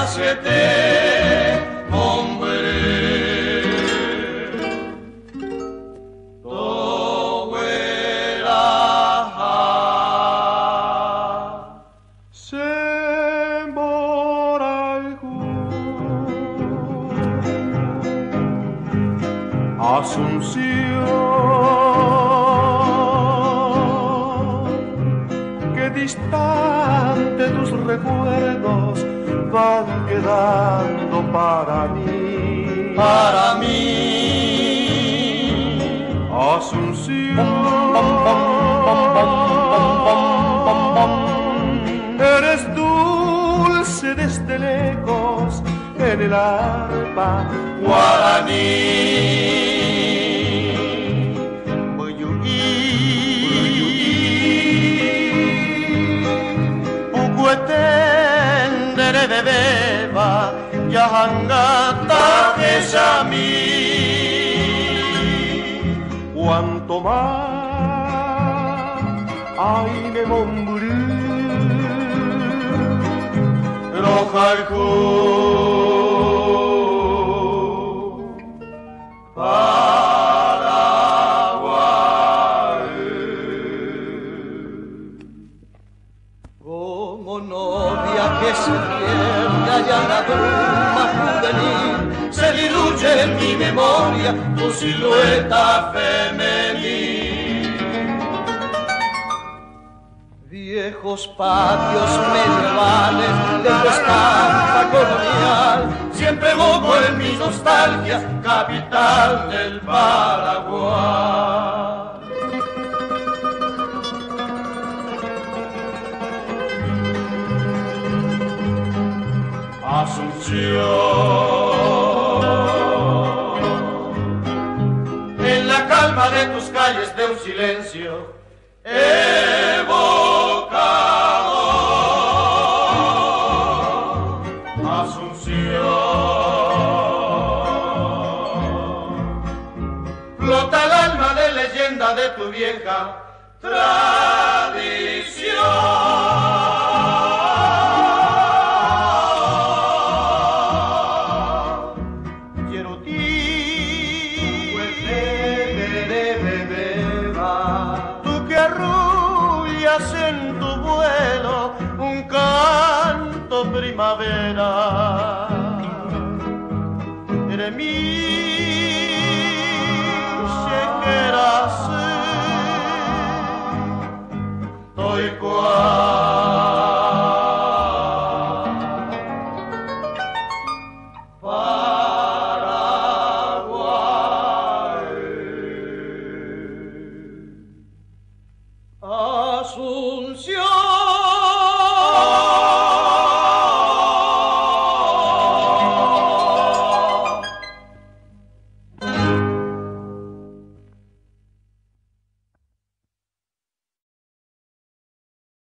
siete hombre. Asunción, que distante tus recuerdos van quedando para mí. Para mí, Asunción, eres dulce desde lejos en el arpa guaraní. Pucuetendere de beba, yahangata kesami. Cuanto más ay me mombrí Rojarku Paraguay. Como novia que se pierde allá en la bruma juvenil, se diluye en mi memoria tu silueta femenil. Viejos patios medievales de tu estampa colonial, siempre evoco en mi nostalgia, capital del Paraguay. Asunción, en la calma de tus calles de un silencio evocador. Asunción, flota el alma de leyenda de tu vieja tradición. En tu vuelo un canto primavera, eres mi chequera, estoy Asunción.